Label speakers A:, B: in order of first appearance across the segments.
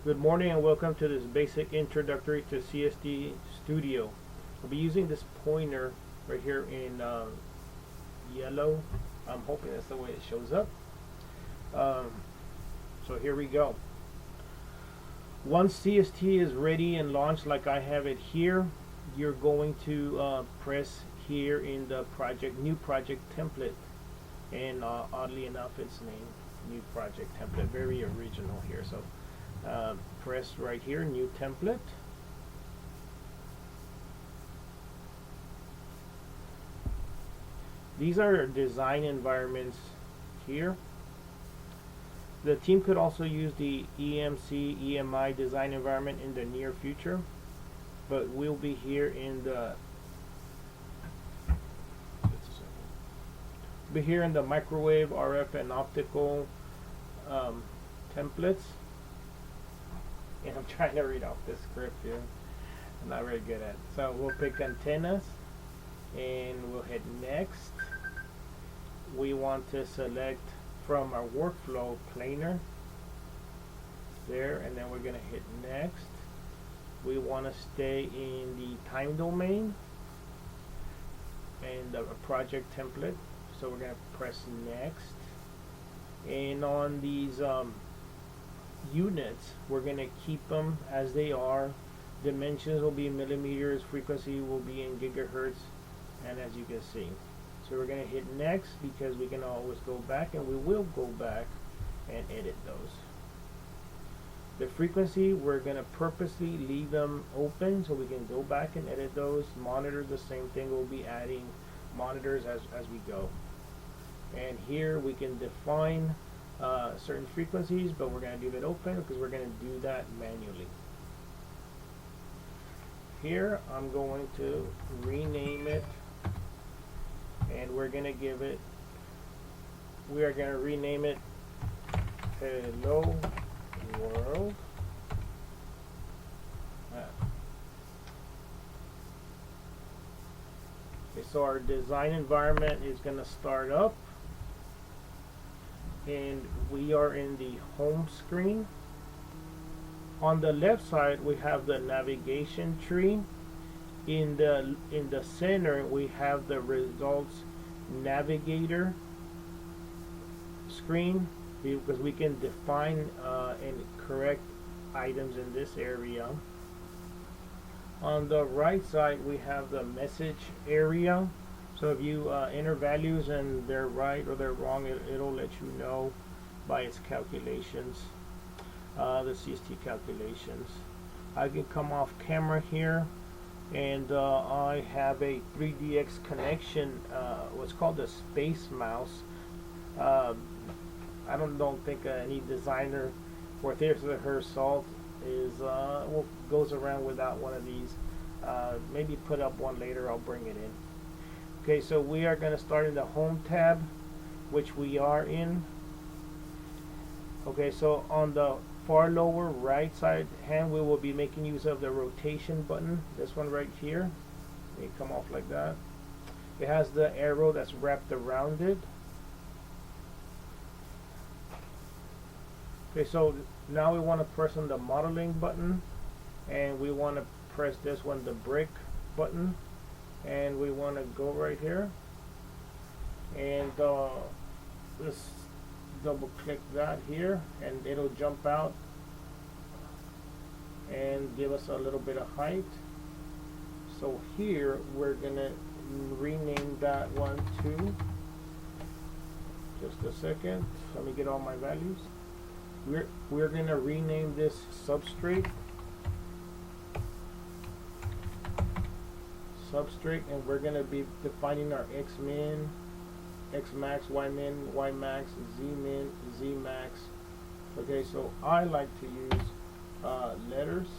A: Good morning and welcome to this basic introductory to CST Studio. I'll be using this pointer right here in yellow. I'm hoping that's the way it shows up. So here we go. Once CST is ready and launched like I have it here, you're going to press here in the new project template. And oddly enough, it's named new project template, very original here. So press right here, new template. These are design environments here. The team could also use the EMC, EMI design environment in the near future, but we'll be here in the microwave, RF, and optical templates. And I'm trying to read off this script here. I'm not very good at it. So we'll pick antennas and we'll hit next. We want to select from our workflow planar there, and then we're going to hit next. We want to stay in the time domain and a project template, so we're going to press next. And on these units, we're going to keep them as they are. Dimensions will be in millimeters, frequency will be in gigahertz, and as you can see. So we're going to hit next because we can always go back, and we will go back and edit those. The frequency, we're going to purposely leave them open so we can go back and edit those. Monitors, the same thing, we'll be adding monitors as we go. And here we can define certain frequencies, but we're going to leave it open because we're going to do that manually. Here I'm going to rename it, and we are going to rename it Hello World. Okay, so our design environment is going to start up, and we are in the home screen. On the left side we have the navigation tree. In the center we have the results navigator screen, because we can define and correct items in this area. On the right side we have the message area. So if you enter values and they're right or they're wrong, it'll let you know by its calculations, the CST calculations. I can come off camera here, and I have a 3DX connection, what's called a space mouse. I don't think any designer worth her salt goes around without one of these. Maybe put up one later, I'll bring it in. Okay, so we are going to start in the home tab, which we are in. Okay, so on the far lower right side hand, we will be making use of the rotation button, this one right here. They come off like that. It has the arrow that's wrapped around it. Okay, so now we want to press on the modeling button, and we want to press this one, the brick button, and we want to go right here, and let's double click that here, and it'll jump out and give us a little bit of height. So here we're gonna rename that one to, just a second, let me get all my values. We're gonna rename this substrate, and we're gonna be defining our X min, X max, Y min, Y max, Z min, Z max. Okay, so I like to use letters,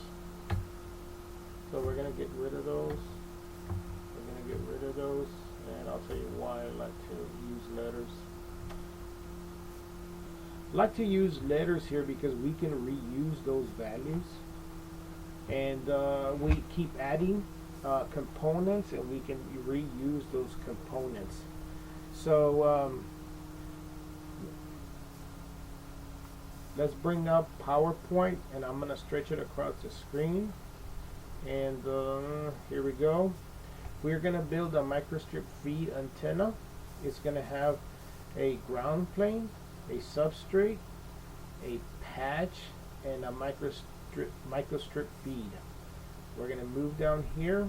A: so we're gonna get rid of those. And I'll tell you why I like to use letters. I like to use letters here because we can reuse those values, and we keep adding components, and we can reuse those components. So let's bring up PowerPoint, and I'm gonna stretch it across the screen. And here we go. We're gonna build a microstrip feed antenna. It's gonna have a ground plane, a substrate, a patch, and a microstrip feed. We're gonna move down here,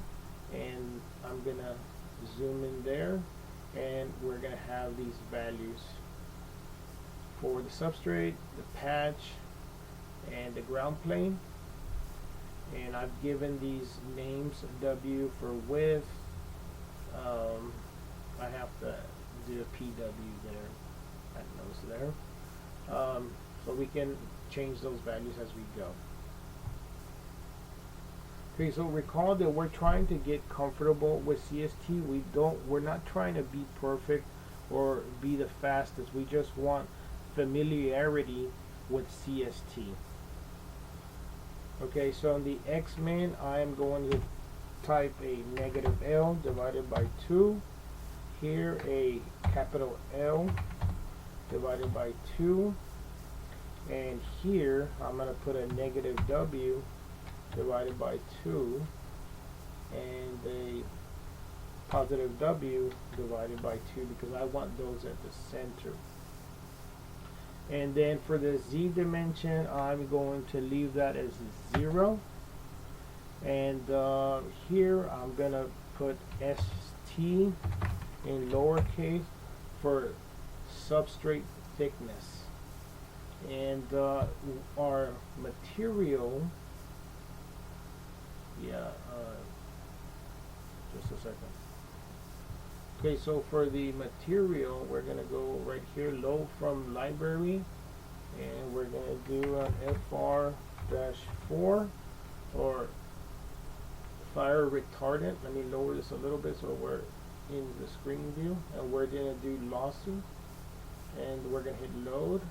A: and I'm gonna zoom in there, and we're gonna have these values for the substrate, the patch, and the ground plane. And I've given these names: W for width. I have to do a PW there. That knows there. So we can change those values as we go. Okay, so recall that we're trying to get comfortable with CST. We're not trying to be perfect or be the fastest. We just want familiarity with CST. Okay, so in the X-min, I am going to type a negative L divided by 2. Here, a capital L divided by 2. And here, I'm going to put a negative W divided by 2. And a positive W divided by 2, because I want those at the center. And then for the Z dimension, I'm going to leave that as 0. And here I'm going to put ST in lowercase for substrate thickness. And our material, just a second. Okay, so for the material, we're going to go right here, load from library, and we're going to do an FR-4 or fire retardant. Let me lower this a little bit so we're in the screen view, and we're going to do lossy, and we're going to hit load,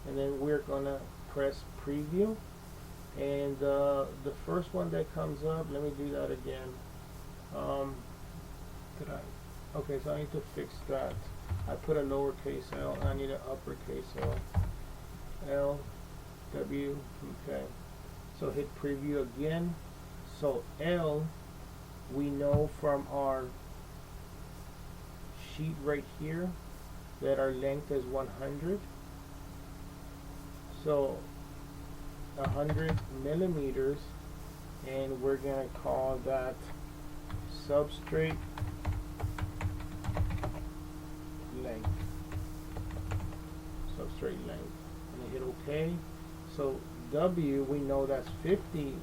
A: and then we're going to press preview, and the first one that comes up, let me do that again. Okay, so I need to fix that. I put a lowercase l, I need an uppercase L. L, W, okay. So hit preview again. So L, we know from our sheet right here that our length is 100. So 100 millimeters, and we're going to call that substrate length. Substrate length. And hit OK. So W, we know that's 50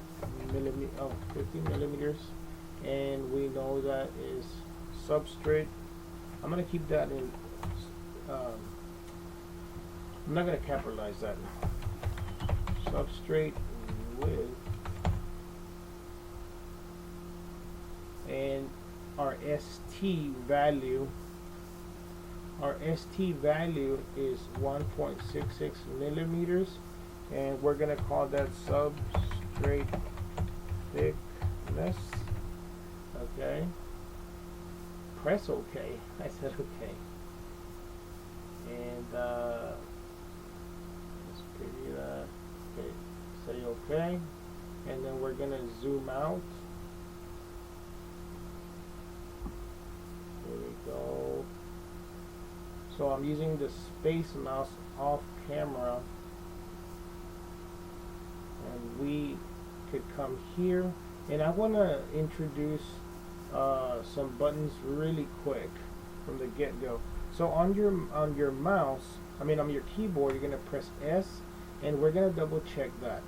A: millimeters, and we know that is substrate. I'm going to keep that in. I'm not going to capitalize that. Substrate width, and our ST value. Our ST value is 1.66 millimeters, and we're going to call that substrate thickness. Okay. Press OK. I said OK. And let's preview that. Okay. Say OK. And then we're going to zoom out. Here we go. So I'm using the space mouse off camera, and we could come here, and I want to introduce some buttons really quick from the get-go. So on your mouse, on your keyboard, you're going to press S, and we're going to double check that.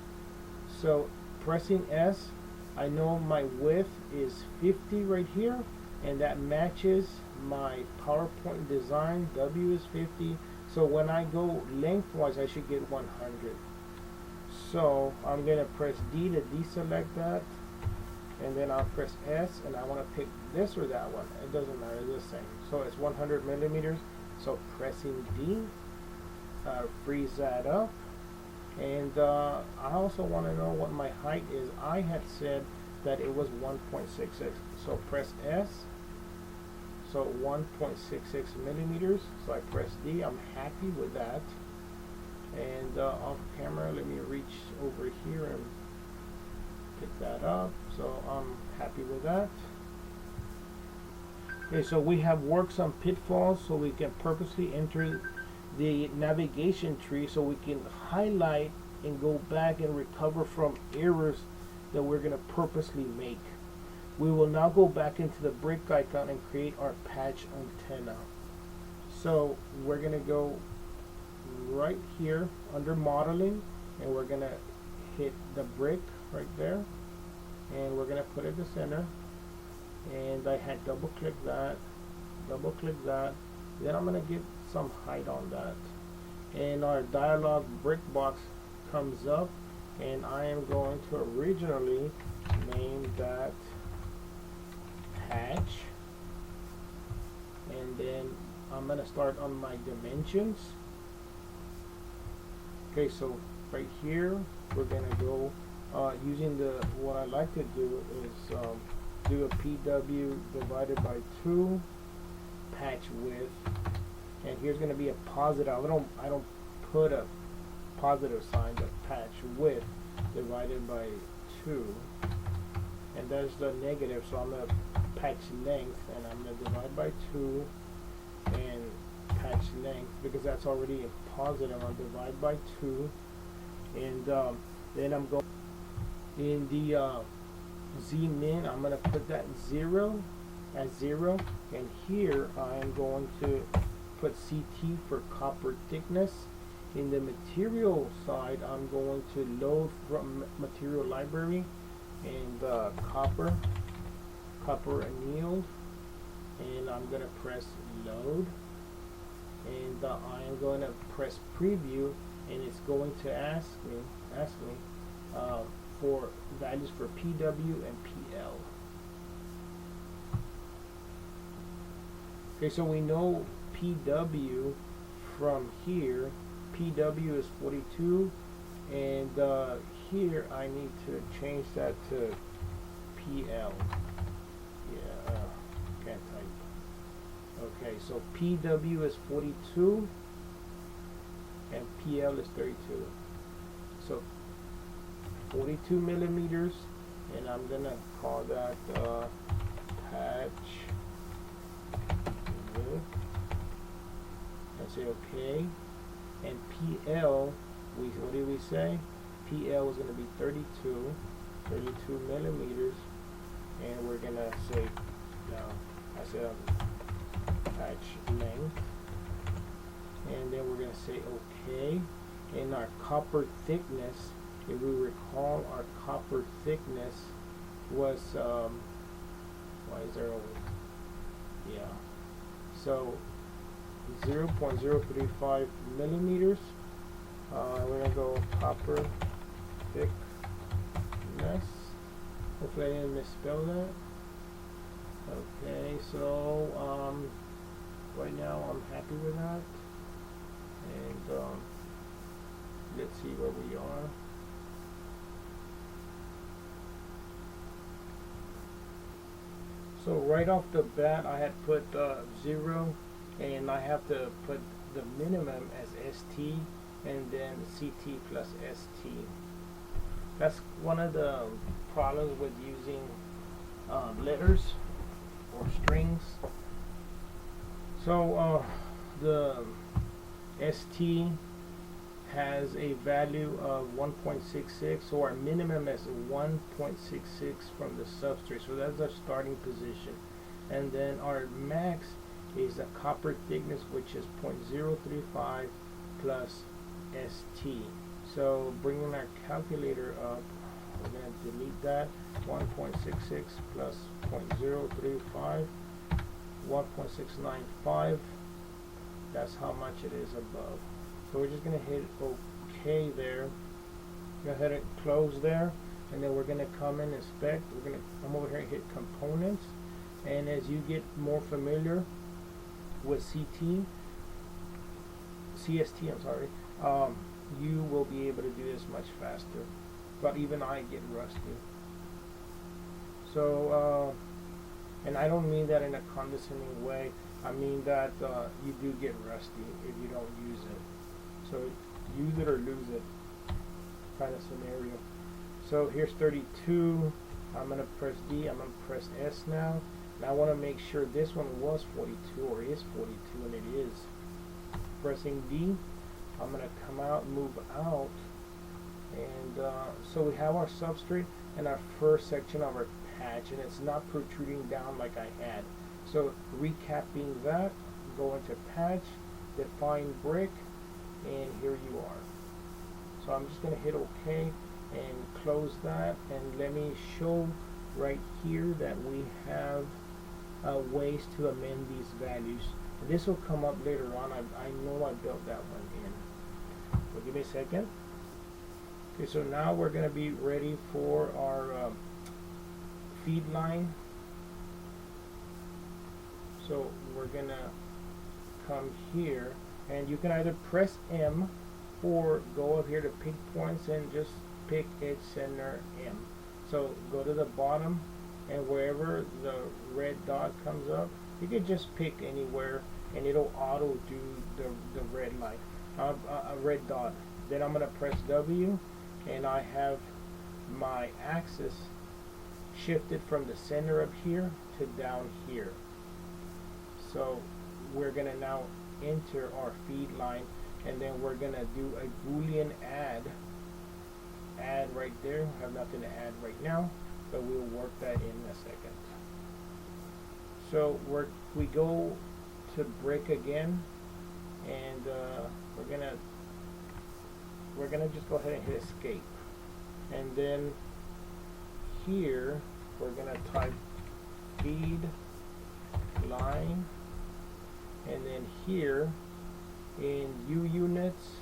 A: So pressing S, I know my width is 50 right here, and that matches my PowerPoint design. W is 50, so when I go lengthwise, I should get 100. So I'm going to press D to deselect that, and then I'll press S, and I want to pick this or that one. It doesn't matter, it's the same. So it's 100 millimeters. So pressing D frees that up, and I also want to know what my height is. I had said that it was 1.66. So press S. So 1.66 millimeters. So I press D. I'm happy with that. And off camera, let me reach over here and pick that up. So I'm happy with that. Okay, so we have worked some pitfalls so we can purposely enter the navigation tree so we can highlight and go back and recover from errors that we're going to purposely make. We will now go back into the brick icon and create our patch antenna. So we're going to go right here under modeling, and we're going to hit the brick right there, and we're going to put it in the center. And I had double click that, then I'm going to give some height on that, and our dialog brick box comes up, and I am going to originally name that patch, and then I'm going to start on my dimensions. Okay, so right here we're going to go using what I like to do is do a PW divided by 2 patch width, and here's going to be a positive. I don't put a positive sign, but patch width divided by 2, and there's the negative, so I'm going to patch length, and I'm going to divide by 2 and patch length, because that's already a positive. I'll divide by 2, and then I'm going in the Z-min, I'm going to put that 0 as 0, and here I am going to put CT for copper thickness. In the material side, I'm going to load from material library and copper annealed, and I'm going to press load, and I am going to press preview, and it's going to ask me for values for PW and PL. Okay, so we know PW from here. PW is 42, and here I need to change that to PL. Yeah, can't type. Okay, so PW is 42 and PL is 32. So 42 millimeters, and I'm gonna call that patch width, and say okay. And PL, what did we say? PL is gonna be 32 millimeters, and we're gonna say, I said patch length, and then we're gonna say okay. And our copper thickness, if we recall, our copper thickness was why is there only, yeah, so 0.035 millimeters. We're gonna go copper thickness. Hopefully I didn't misspell that. Okay, so right now I'm happy with that, and let's see where we are. So right off the bat, I had put 0, and I have to put the minimum as ST, and then CT plus ST. That's one of the problems with using letters or strings. So the ST has a value of 1.66, so our minimum is 1.66 from the substrate, so that's our starting position. And then our max is the copper thickness, which is 0.035 plus ST. So bringing our calculator up, we're going to delete that. 1.66 plus 0.035, 1.695. That's how much it is above. So we're just going to hit OK there. Go ahead and close there, and then we're going to come in and inspect. We're going to come over here and hit components, and as you get more familiar with CST, I'm sorry, you will be able to do this much faster. But even I get rusty. So, and I don't mean that in a condescending way. I mean that you do get rusty if you don't use it. So use it or lose it kind of scenario. So here's 32. I'm going to press D. I'm going to press S now. And I want to make sure this one was 42 or is 42, and it is. Pressing D. I'm going to come out, move out. And so we have our substrate and our first section of our patch, and it's not protruding down like I had. So recapping that, go into patch, define brick, and here you are. So I'm just going to hit OK and close that, and let me show right here that we have ways to amend these values. And this will come up later on. I know I built that one in. So give me a second. Okay, so now we're going to be ready for our feed line. So we're going to come here, and you can either press M or go up here to pick points and just pick its center M. So go to the bottom, and wherever the red dot comes up, you can just pick anywhere and it'll auto do the red line, a red dot. Then I'm going to press W, and I have my axis shifted from the center up here to down here. So we're going to now enter our feed line, and then we're going to do a Boolean add right there. I have nothing to add right now, but we'll work that in a second. So we go to brick again, and we're gonna just go ahead and hit escape, and then here we're gonna type feed line, and then here in U units,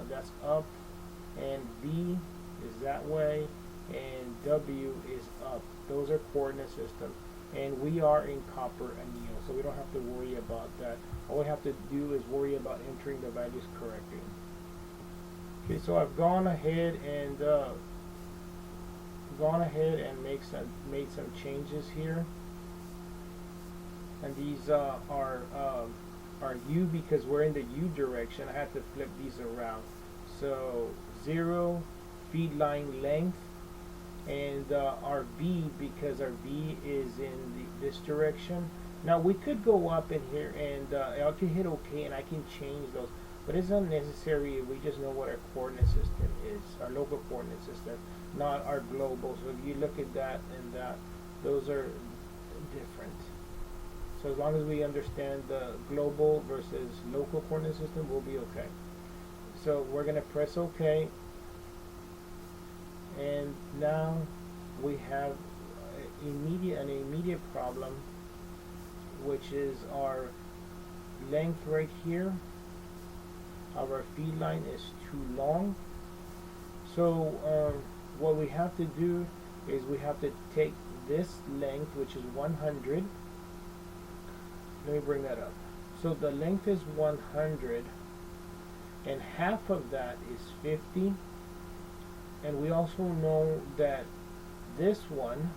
A: that's up, and V is that way, and W is up. Those are coordinate systems, and we are in copper anneal, so we don't have to worry about that. All we have to do is worry about entering the values correctly. Okay, so I've gone ahead and made some changes here, and these are U because we're in the U direction. I have to flip these around. So 0 feed line length, and our V because our V is in this direction. Now we could go up in here, and I can hit OK, and I can change those, but it's unnecessary if we just know what our coordinate system is, our local coordinate system, not our global. So if you look at that and that, those are different. So as long as we understand the global versus local coordinate system, we'll be okay. So we're going to press OK, and now we have an immediate problem, which is our length right here of our feed line is too long. So what we have to do is we have to take this length, which is 100. Let me bring that up. So the length is 100, and half of that is 50. And we also know that this one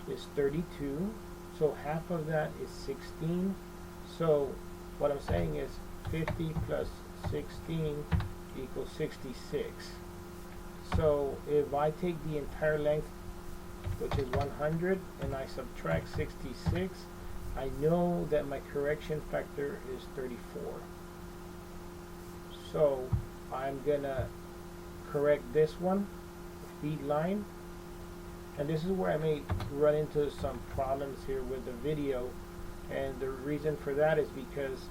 A: is 32, so half of that is 16. So what I'm saying is 50 plus 16 equals 66. So if I take the entire length, which is 100, and I subtract 66, I know that my correction factor is 34. So I'm gonna correct this one, feed line, and this is where I may run into some problems here with the video, and the reason for that is because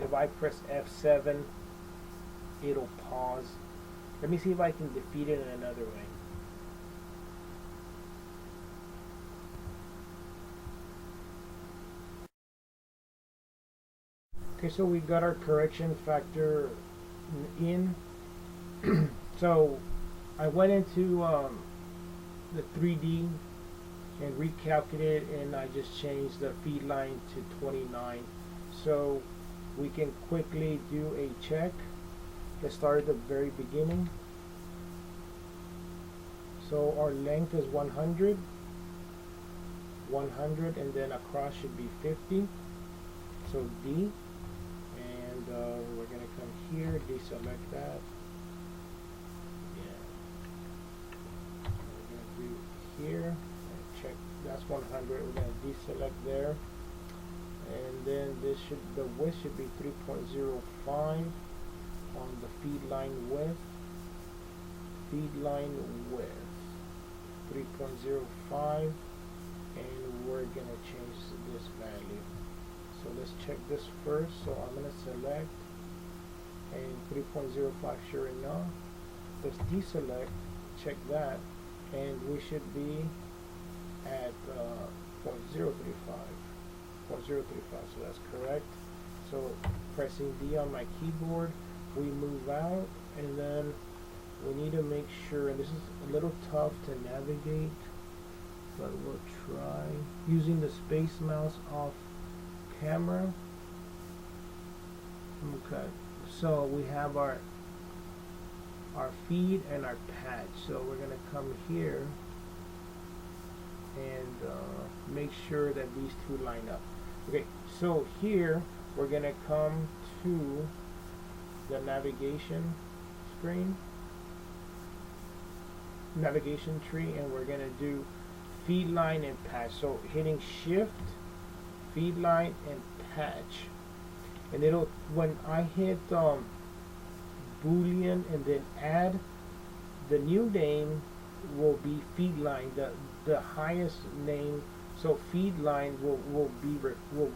A: if I press F7, it'll pause. Let me see if I can defeat it in another way. Okay, so we got our correction factor in. So I went into the 3D and recalculated, and I just changed the feed line to 29. So we can quickly do a check. Let's start at the very beginning. So our length is 100, and then across should be 50. So D, and we're going to come here, deselect that, that's 100. We're going to deselect there, and then the width should be 3.05 on the feed line width. Feed line width 3.05, and we're gonna change this value. So let's check this first. So I'm gonna select, and 3.05 sure enough. Let's deselect, check that, and we should be at 0.035. So that's correct. So pressing D on my keyboard, we move out, and then we need to make sure, and this is a little tough to navigate, but we'll try using the space mouse off camera. Okay, so we have our feed and our patch. So we're gonna come here and make sure that these two line up. Okay, so here we're gonna come to the navigation screen, navigation tree, and we're gonna do feed line and patch. So hitting shift, feed line and patch, and it'll, when I hit Boolean and then add, the new name will be feed line, the highest name. So feed line will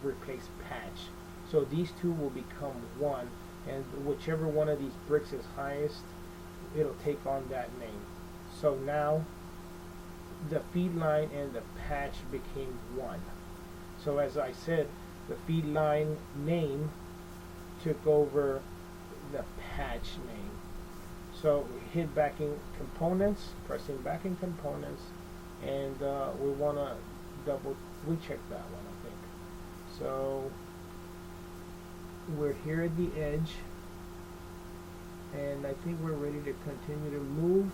A: replace patch. So these two will become one, and whichever one of these bricks is highest, it'll take on that name. So now the feed line and the patch became one. So as I said, the feed line name took over the patch name. So hit back in components, pressing back in components, and we want to we checked that one, I think. So we're here at the edge, and I think we're ready to continue to move.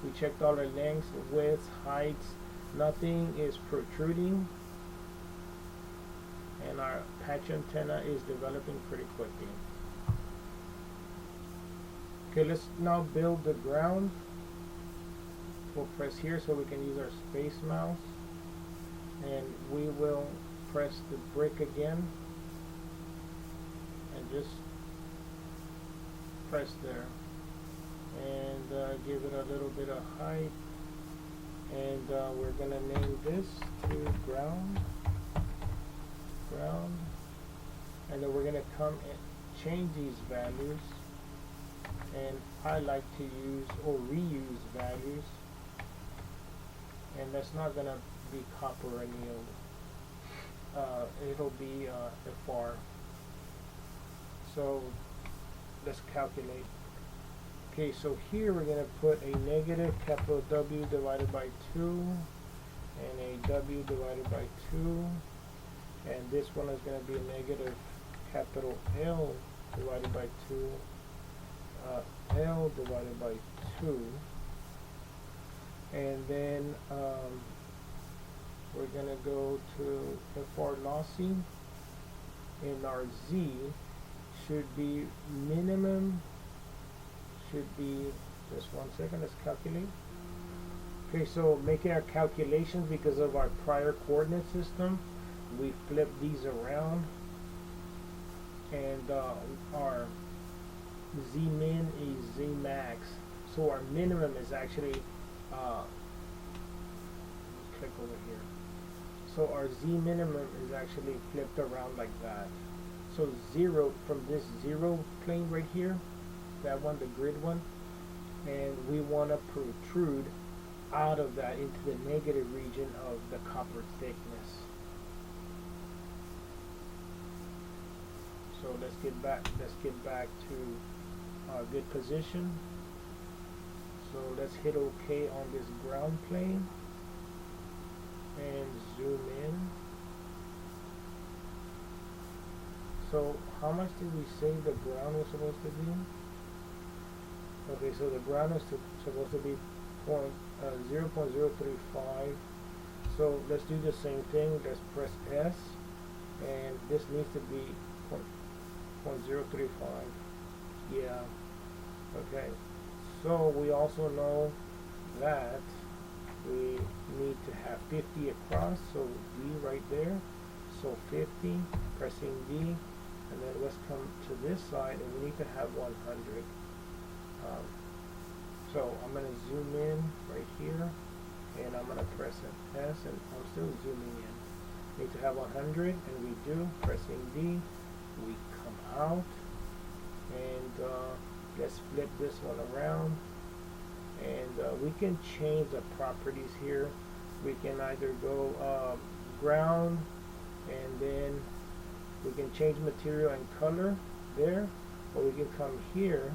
A: We checked all our lengths, widths, heights, nothing is protruding, and our patch antenna is developing pretty quickly. Okay, let's now build the ground. We'll press here so we can use our space mouse, and we will press the brick again and just press there, and give it a little bit of height, and we're gonna name this to ground, and then we're gonna come and change these values, and I like to use or reuse values, and that's not gonna be copper annealed, it'll be FR. So let's calculate. Okay, so here we're going to put a negative capital W divided by 2 and a W divided by 2, and this one is going to be a negative capital L divided by 2, L divided by 2, and then we're going to go to FR lossy, and our Z should be minimum, should be, just 1 second, let's calculate. Okay, so making our calculations because of our prior coordinate system, we flip these around, and our Z min is Z max. So our minimum is actually, click over here. So our Z minimum is actually flipped around like that. So 0 from this 0 plane right here, that one, the grid one, and we want to protrude out of that into the negative region of the copper thickness. So let's get back to a good position. So let's hit OK on this ground plane and zoom in. So how much did we say the ground was supposed to be? Okay, so the ground is supposed to be 0.035. So let's do the same thing. Let's press S, and this needs to be 0.035. Yeah. Okay. So we also know that we need to have 50 across, so D right there. So 50, pressing D, and then let's come to this side, and we need to have 100. So I'm going to zoom in right here, and I'm going to press an S, and I'm still zooming in. Need to have 100, and we do. Pressing D, we come out, and let's flip this one around, and we can change the properties here. We can either go ground, and then we can change material and color there, or we can come here,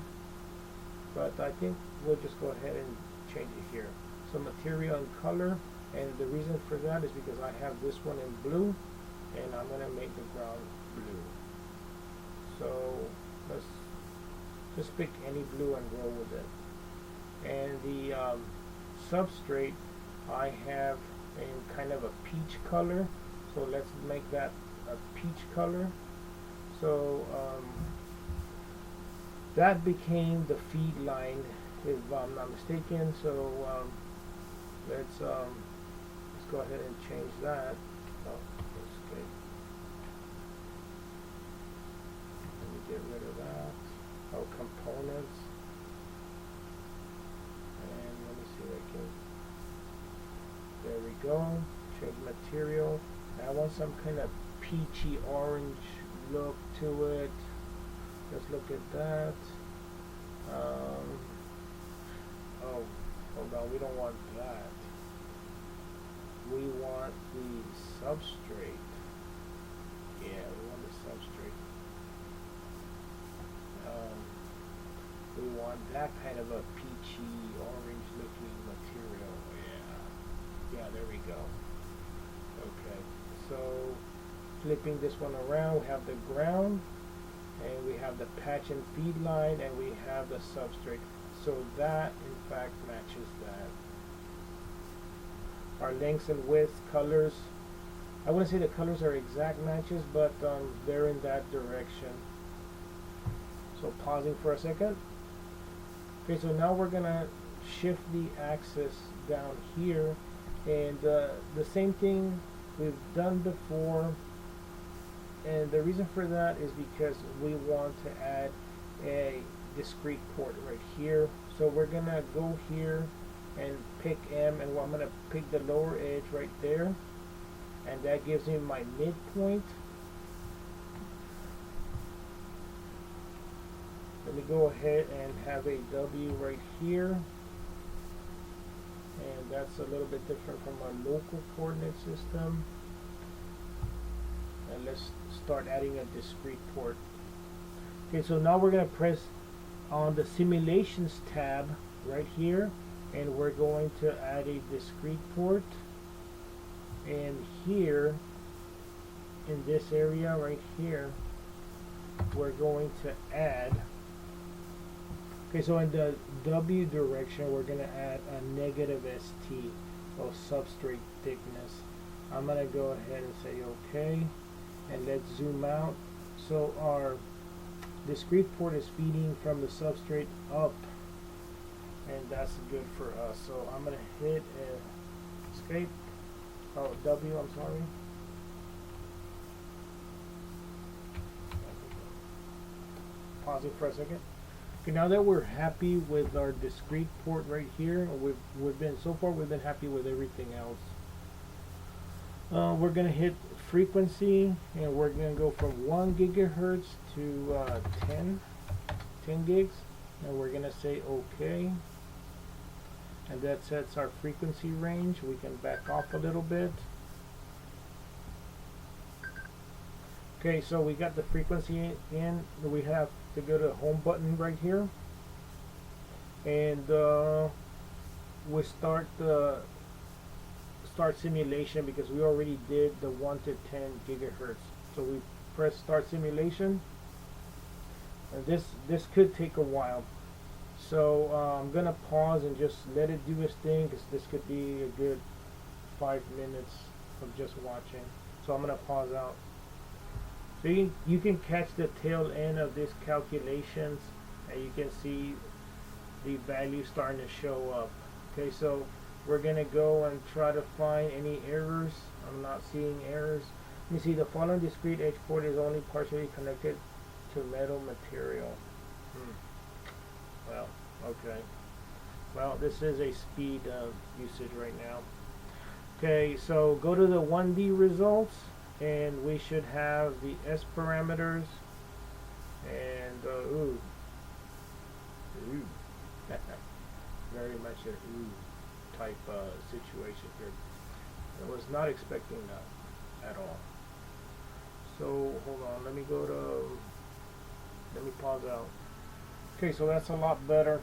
A: but I think we'll just go ahead and change it here. So material and color, and the reason for that is because I have this one in blue, and I'm going to make the ground blue. So let's just pick any blue and roll with it. And the substrate I have in kind of a peach color, so let's make that a peach color. So that became the feed line, if I'm not mistaken. So let's go ahead and change that. Oh, okay. Let me get rid of that. Oh, components. And let me see if I can. There we go. Change material. I want some kind of peachy orange look to it. Let's look at that. Oh, hold on, we don't want that. We want the substrate. Yeah, we want the substrate. We want that kind of a peachy orange looking material. Yeah, there we go. Okay, so flipping this one around, we have the ground, and we have the patch and feed line, and we have the substrate. So that in fact matches that. Our lengths and widths, colors, I wouldn't say the colors are exact matches, but they're in that direction. So pausing for a second. Okay, so now we're gonna shift the axis down here, and the same thing we've done before. And the reason for that is because we want to add a discrete port right here. So we're gonna go here and pick M, and I'm gonna pick the lower edge right there, and that gives me my midpoint. Let me go ahead and have a W right here, and that's a little bit different from our local coordinate system. And let's start adding a discrete port. Okay, so now we're going to press on the simulations tab right here, and we're going to add a discrete port. And here in this area right here, we're going to add, okay, so in the W direction, we're going to add a negative ST, or substrate thickness. I'm going to go ahead and say okay, and let's zoom out. So our discrete port is feeding from the substrate up, and that's good for us. So I'm going to hit escape. Oh, W, I'm sorry. Pausing for a second. Okay, now that we're happy with our discrete port right here, we've been happy with everything else. We're gonna hit frequency, and we're gonna go from 1 gigahertz to 10 gigs, and we're gonna say OK, and that sets our frequency range. We can back off a little bit. Okay, so we got the frequency in. We have to go to the home button right here, and we start simulation, because we already did the 1 to 10 gigahertz. So we press start simulation, and this could take a while. So I'm gonna pause and just let it do its thing, because this could be a good 5 minutes of just watching. So I'm gonna pause out. So you can catch the tail end of these calculations, and you can see the value starting to show up. Okay, so we're gonna go and try to find any errors. I'm not seeing errors. Let me see, the following discrete edge port is only partially connected to metal material. Well, okay. Well, this is a speed usage right now. Okay, so go to the 1D results, and we should have the S parameters, and very much a type situation here. I was not expecting that at all. So hold on, let me pause out. Okay, so that's a lot better.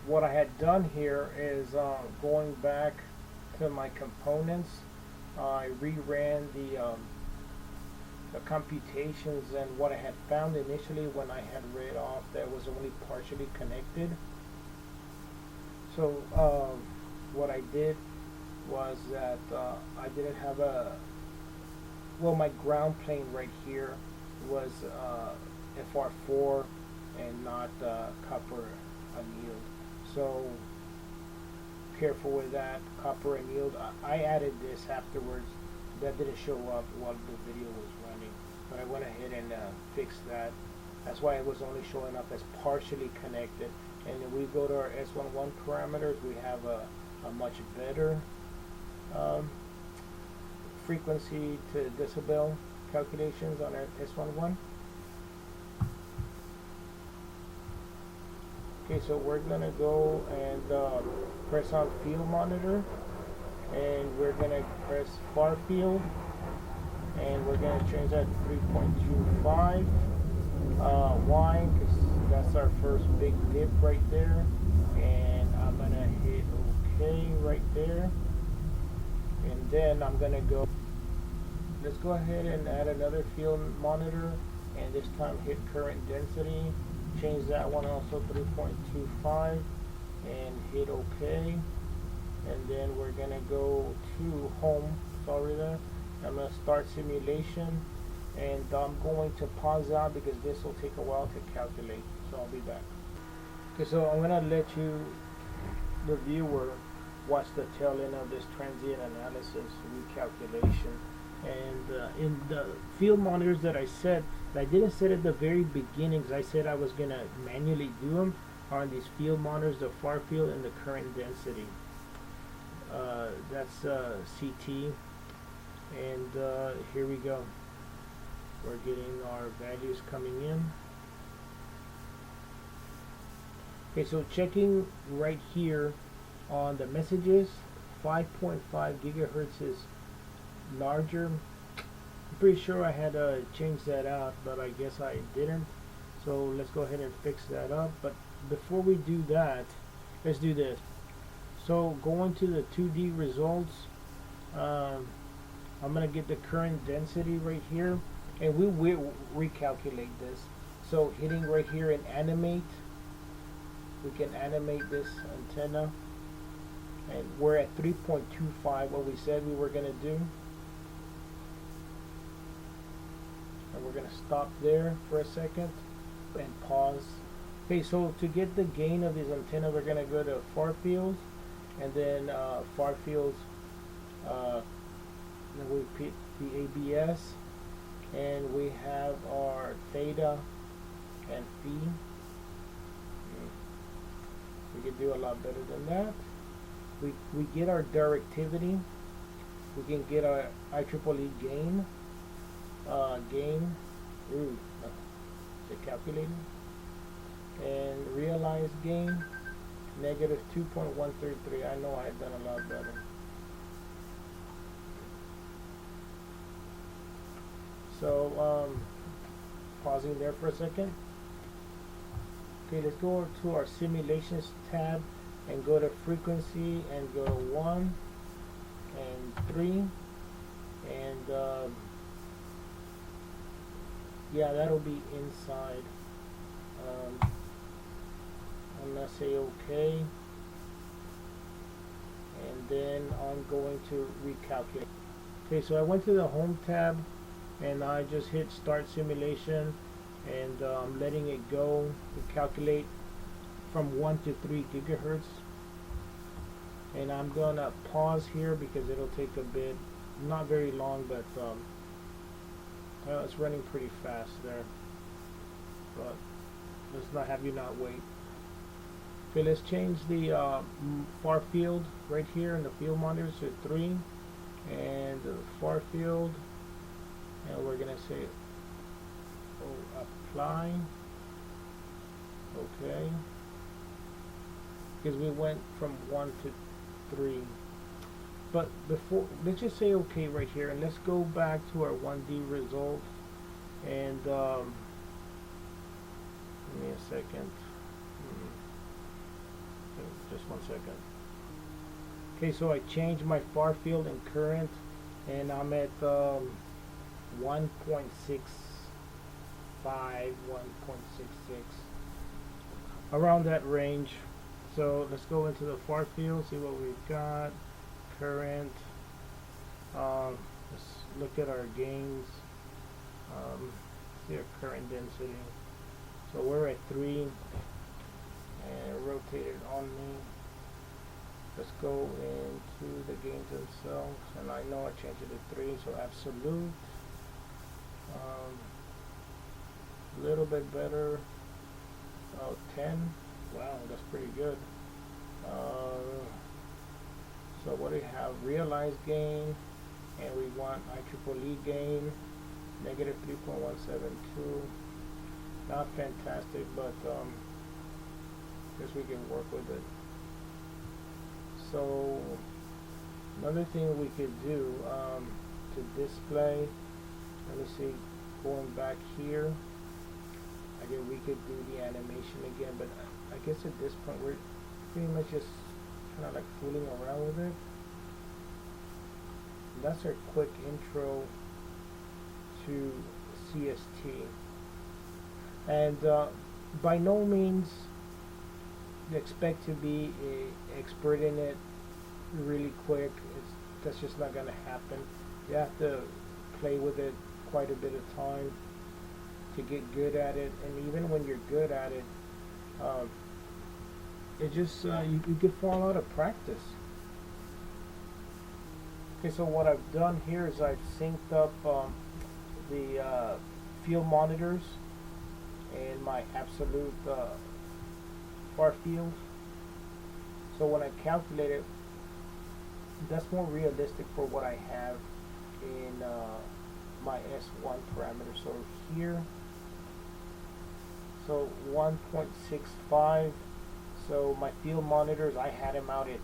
A: What I had done here is going back to my components. I reran the computations, and what I had found initially when I had read off that was only partially connected. So what I did was that I didn't have my ground plane right here was FR4 and not copper annealed. So careful with that, copper annealed. I added this afterwards. That didn't show up while the video was running, but I went ahead and fixed that. That's why it was only showing up as partially connected. And if we go to our S11 parameters, we have a much better frequency to decibel calculations on our S11. Okay, so we're gonna go and press on field monitor, and we're gonna press far field, and we're gonna change that to 3.25. Why? Because that's our first big dip right there, and I'm gonna hit OK right there, and then I'm gonna go. Let's go ahead and add another field monitor, and this time hit current density. Change that one also 3.25 and hit OK, and then we're gonna go to home. Sorry there. I'm gonna start simulation, and I'm going to pause out because this will take a while to calculate, so I'll be back. Okay, so I'm gonna let you, the viewer, watch the tail end of this transient analysis recalculation. And in the field monitors that I set, I didn't set at the very beginning because I said I was gonna manually do them, are on these field monitors, the far field and the current density. That's CT, and here we go. We're getting our values coming in. Okay, so checking right here on the messages, 5.5 gigahertz is larger. I'm pretty sure I had to change that out, but I guess I didn't. So let's go ahead and fix that up. But before we do that, let's do this. So going to the 2D results, I'm gonna get the current density right here, and we will recalculate this. So hitting right here and animate, we can animate this antenna, and we're at 3.25, what we said we were gonna do. And we're gonna stop there for a second and pause. Okay, so to get the gain of this antenna, we're gonna go to far field, and then far fields, then we pick the ABS, and we have our theta and phi. We could do a lot better than that. We get our directivity. We can get our IEEE gain. Is it calculating? And realized gain, negative 2.133. I know I had done a lot better. So pausing there for a second. Okay, let's go to our simulations tab and go to frequency and go to 1 and 3, and yeah, that'll be inside. I'm gonna say OK, and then I'm going to recalculate. Okay, so I went to the home tab and I just hit start simulation, and I'm letting it go to calculate from 1 to 3 gigahertz. And I'm gonna pause here because it'll take a bit, not very long, but it's running pretty fast there. But let's not have you not wait. Okay, let's change the far field right here in the field monitors to 3, and the far field, and we're gonna say apply. Okay, because we went from 1 to 3. But before, let's just say okay right here, and let's go back to our 1D result, and give me a second. Okay, just 1 second. Okay, so I changed my far field and current, and I'm at 1.65, 1.66, around that range. So let's go into the far field, see what we've got. Current. Let's look at our gains. See our current density. So we're at 3, and rotate it on me. Let's go into the gains themselves, and I know I changed it to 3, so absolute. A little bit better. 10. Wow, that's pretty good. So what do we have? Realized gain, and we want IEEE gain, negative 3.172. Not fantastic, but guess we can work with it. So another thing we could do to display, let me see, going back here, again we could do the animation again, but I guess at this point we're pretty much just kind of like fooling around with it. That's our quick intro to CST, and by no means expect to be an expert in it really quick. That's just not going to happen. You have to play with it quite a bit of time to get good at it, and even when you're good at it, it just you could fall out of practice. Okay, so what I've done here is I've synced up the field monitors and my absolute far field. So when I calculate it, that's more realistic for what I have in my S1 parameter. So here, so 1.65. So my field monitors, I had them out at,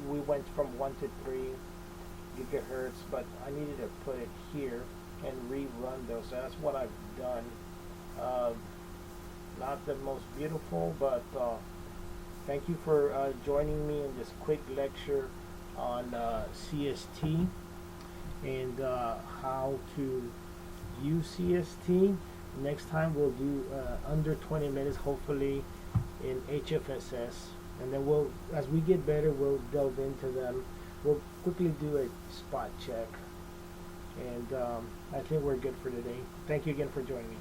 A: we went from 1 to 3 gigahertz, but I needed to put it here and rerun those. So that's what I've done. Not the most beautiful, but thank you for joining me in this quick lecture on CST and how to use CST. Next time we'll do under 20 minutes, hopefully, in HFSS, and then we'll, as we get better, we'll delve into them. We'll quickly do a spot check, and I think we're good for today. Thank you again for joining me.